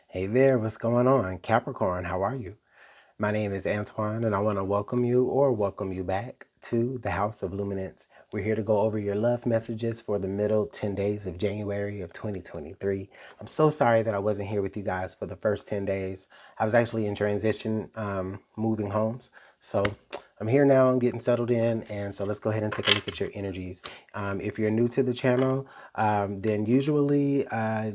Hey there, what's going on? Capricorn, how are you? My name is Antoine, and I want to welcome you back to the House of Luminance. We're here to go over your love messages for the middle 10 days of January of 2023. I'm so sorry that I wasn't here with you guys for the first 10 days. I was actually in transition, moving homes. So I'm here now, I'm getting settled in, and so let's go ahead and take a look at your energies. If you're new to the channel, then usually,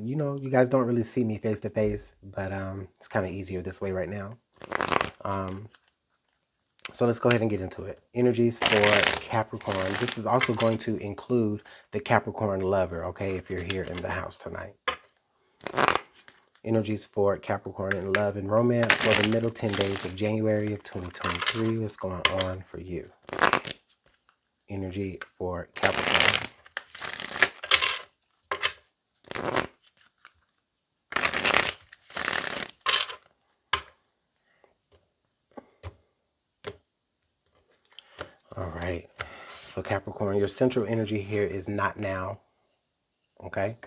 you guys don't really see me face to face, but it's kind of easier this way right now. So let's go ahead and get into it. Energies for Capricorn. This is also going to include the Capricorn lover, okay, if you're here in the house tonight. Energies for Capricorn in love and romance for the middle 10 days of January of 2023. What's going on for you? Energy for Capricorn. All right. So Capricorn, your central energy here is not now, okay?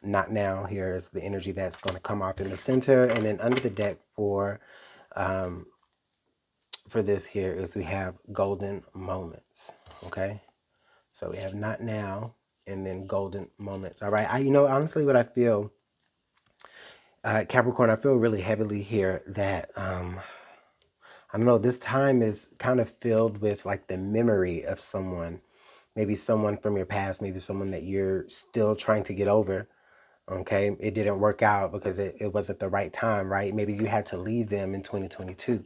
Not now here is the energy that's going to come off in the center, and then under the deck for this here is we have golden moments, okay? So we have not now and then golden moments. All right. Honestly, what I feel, Capricorn, I feel really heavily here that, I don't know, this time is kind of filled with like the memory of someone, maybe someone from your past, maybe someone that you're still trying to get over. Okay. It didn't work out because it wasn't the right time, right? Maybe you had to leave them in 2022.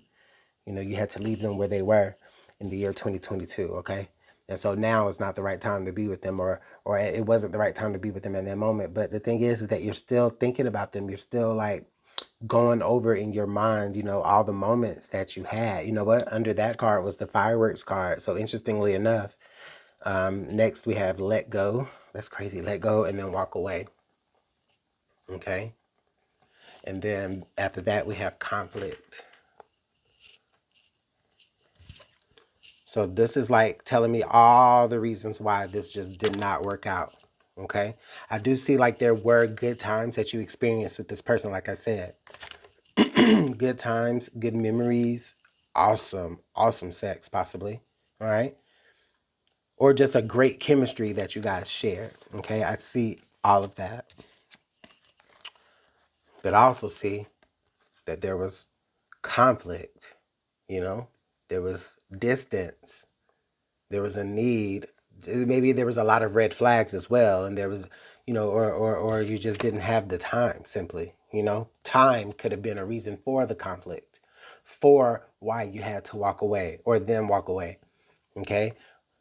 You had to leave them where they were in the year 2022, okay? And so now is not the right time to be with them, or it wasn't the right time to be with them in that moment. But the thing is that you're still thinking about them. You're still like going over in your mind, all the moments that you had. You know what? Under that card was the fireworks card. So interestingly enough, next we have let go. That's crazy. Let go and then walk away. Okay. And then after that, we have conflict. So this is like telling me all the reasons why this just did not work out. Okay. I do see like there were good times that you experienced with this person. Like I said, good times, good memories, awesome, awesome sex possibly. All right. Or just a great chemistry that you guys shared. Okay. I see all of that. But I also see that there was conflict, there was distance, there was a need. Maybe there was a lot of red flags as well, and there was, or you just didn't have the time. Simply, time could have been a reason for the conflict, for why you had to walk away or them walk away. Okay,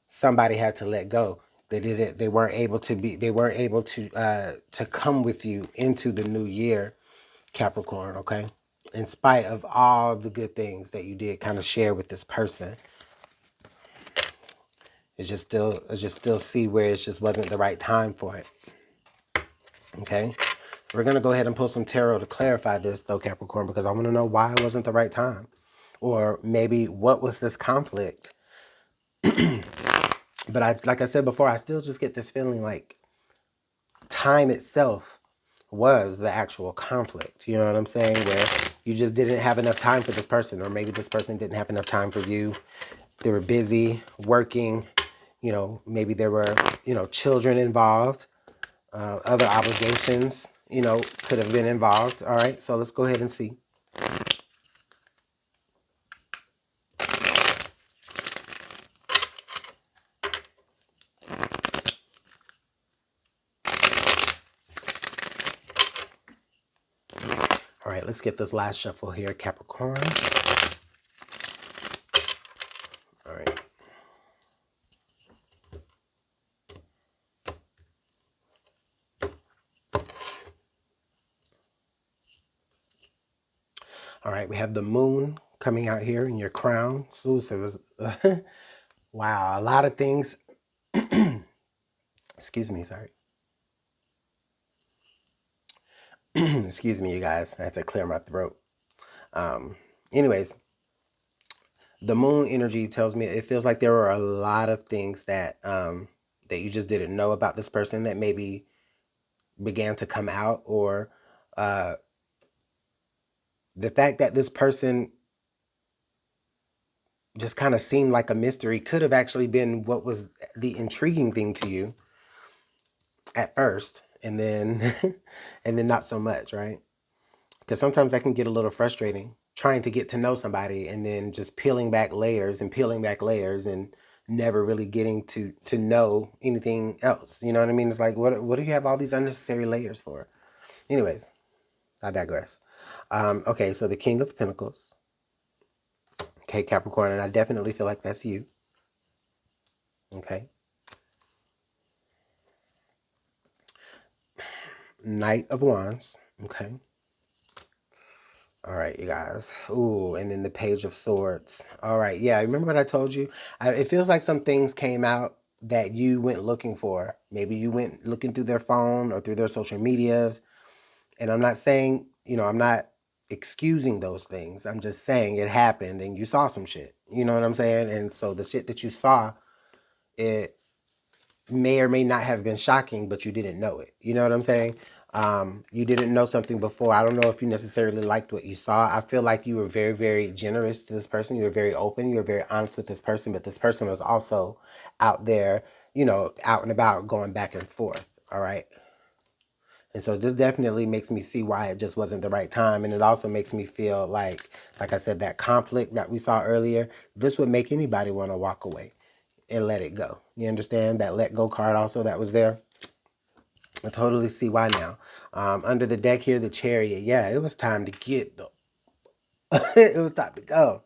somebody had to let go. They didn't. They weren't able to be. They weren't able to come with you into the new year, Capricorn. Okay, in spite of all the good things that you did kind of share with this person. I just still see where it just wasn't the right time for it. Okay. We're going to go ahead and pull some tarot to clarify this though, Capricorn, because I want to know why it wasn't the right time. Or maybe what was this conflict? But like I said before, I still just get this feeling like time itself was the actual conflict. You know what I'm saying? Where you just didn't have enough time for this person, or maybe this person didn't have enough time for you. They were busy working, maybe there were, children involved, other obligations, could have been involved. All right, so let's go ahead and see. All right, let's get this last shuffle here, Capricorn. All right. All right, we have the moon coming out here in your crown. So it was, wow, a lot of things. Excuse me, sorry. Excuse me, you guys. I have to clear my throat. Anyways, the moon energy tells me it feels like there were a lot of things that that you just didn't know about this person that maybe began to come out, or uh, the fact that this person just kind of seemed like a mystery could have actually been what was the intriguing thing to you at first, and then and then not so much, right? Because sometimes that can get a little frustrating trying to get to know somebody and then just peeling back layers and peeling back layers and never really getting to know anything else. You know what I mean? It's like, what do you have all these unnecessary layers for? Anyways, I digress. Okay, so the King of Pentacles. Okay, Capricorn, and I definitely feel like that's you. Okay. Knight of Wands. Okay. All right, you guys. Ooh, and then the Page of Swords. All right, yeah. Remember what I told you? It feels like some things came out that you went looking for. Maybe you went looking through their phone or through their social medias. And I'm not saying, I'm not excusing those things. I'm just saying it happened and you saw some shit. You know what I'm saying? And so the shit that you saw, it may or may not have been shocking, but you didn't know it. You know what I'm saying? You didn't know something before. I don't know if you necessarily liked what you saw. I feel like you were very, very generous to this person. You were very open. You were very honest with this person, but this person was also out there, out and about going back and forth. All right. And so this definitely makes me see why it just wasn't the right time. And it also makes me feel like I said, that conflict that we saw earlier, this would make anybody want to walk away and let it go. You understand that let go card also that was there? I totally see why now. Under the deck here, the Chariot. Yeah, it was time to get the it was time to go.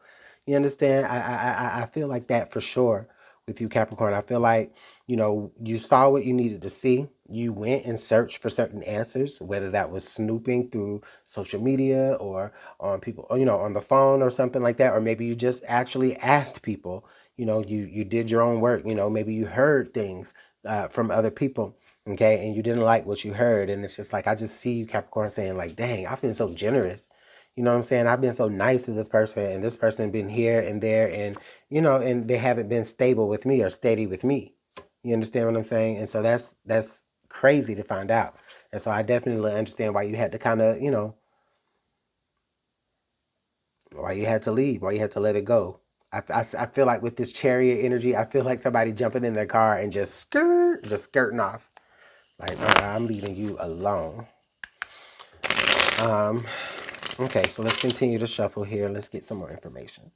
You understand? I feel like that for sure with you, Capricorn. I feel like, you saw what you needed to see. You went and searched for certain answers, whether that was snooping through social media or on people, or, on the phone or something like that. Or maybe you just actually asked people, you did your own work. Maybe you heard things from other people, okay, and you didn't like what you heard. And it's just like, I just see you, Capricorn, saying like, dang, I've been so generous. You know what I'm saying? I've been so nice to this person, and this person been here and there, and and they haven't been stable with me or steady with me. You understand what I'm saying? And so that's crazy to find out. And so I definitely understand why you had to kind of, why you had to leave, why you had to let it go. I feel like with this Chariot energy, I feel like somebody jumping in their car and just skirting off. Like, I'm leaving you alone. Um, okay, so let's continue to shuffle here. Let's get some more information.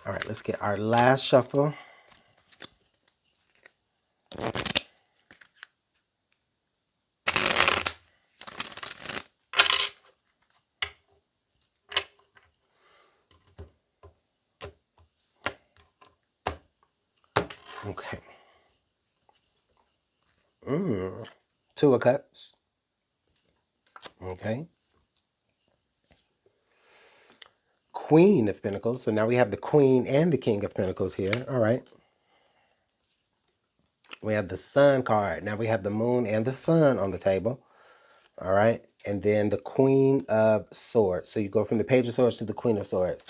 All right, let's get our last shuffle. Okay. Two of Cups. Okay. Queen of Pentacles. So now we have the Queen and the King of Pentacles here. All right. We have the Sun card. Now we have the Moon and the Sun on the table. All right. And then the Queen of Swords. So you go from the Page of Swords to the Queen of Swords.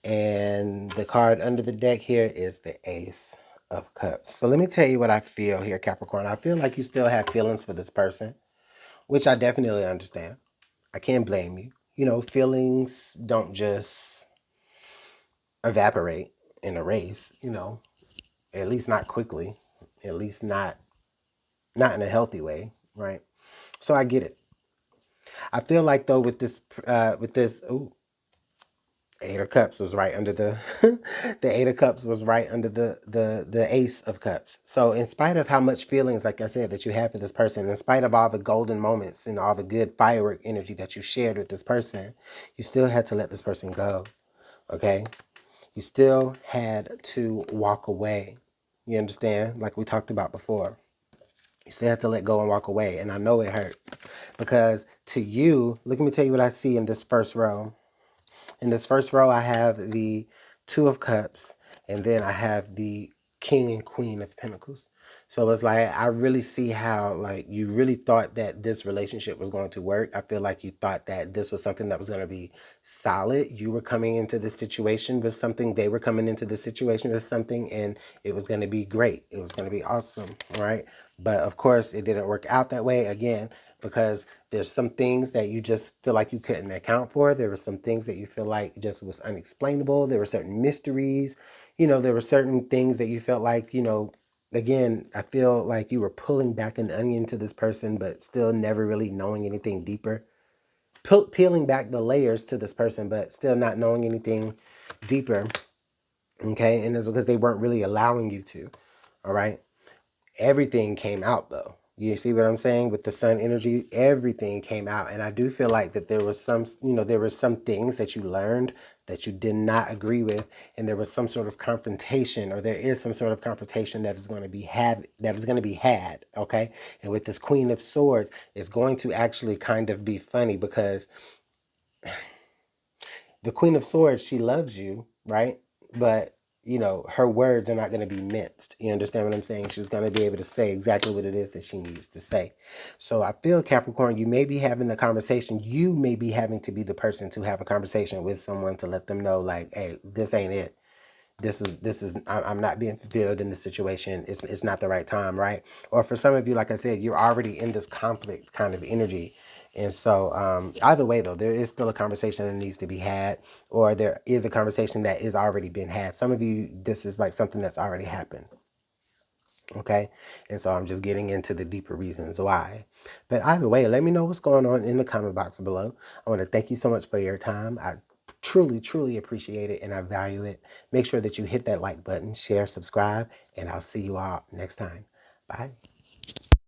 And the card under the deck here is the Ace of Cups. So let me tell you what I feel here, Capricorn. I feel like you still have feelings for this person, which I definitely understand. I can't blame you. Feelings don't just evaporate in a race, at least not quickly, at least not in a healthy way, right? So I get it. I feel like though with this Eight of Cups was right under the the Eight of Cups was right under the Ace of Cups. So in spite of how much feelings, like I said, that you have for this person, in spite of all the golden moments and all the good firework energy that you shared with this person, you still had to let this person go. Okay? You still had to walk away. You understand? Like we talked about before. You still have to let go and walk away. And I know it hurt. Because to you, let me tell you what I see in this first row. In this first row, I have the Two of Cups, and then I have the King and Queen of Pentacles. So it's like, I really see how, like, you really thought that this relationship was going to work. I feel like you thought that this was something that was going to be solid. You were coming into this situation with something, they were coming into this situation with something, and it was going to be great. It was going to be awesome, right? But of course, it didn't work out that way, again, because there's some things that you just feel like you couldn't account for. There were some things that you feel like just was unexplainable. There were certain mysteries. There were certain things that you felt like, again, I feel like you were pulling back an onion to this person, but still never really knowing anything deeper. Peeling back the layers to this person, but still not knowing anything deeper. Okay. And it's because they weren't really allowing you to. All right. Everything came out though. You see what I'm saying? With the sun energy, everything came out. And I do feel like that there was there were some things that you learned that you did not agree with. And there was some sort of confrontation, or there is some sort of confrontation that is going to be had. Okay. And with this Queen of Swords, it's going to actually kind of be funny, because the Queen of Swords, she loves you, right? But her words are not going to be minced. You understand what I'm saying? She's going to be able to say exactly what it is that she needs to say. So I feel, Capricorn, you may be having a conversation. You may be having to be the person to have a conversation with someone to let them know, like, hey, this ain't it. This is I'm not being fulfilled in this situation. It's not the right time, right? Or for some of you, like I said, you're already in this conflict kind of energy. And so either way, though, there is still a conversation that needs to be had, or there is a conversation that is already been had. Some of you, this is like something that's already happened. Okay. And so I'm just getting into the deeper reasons why. But either way, let me know what's going on in the comment box below. I want to thank you so much for your time. I truly, truly appreciate it, and I value it. Make sure that you hit that like button, share, subscribe, and I'll see you all next time. Bye.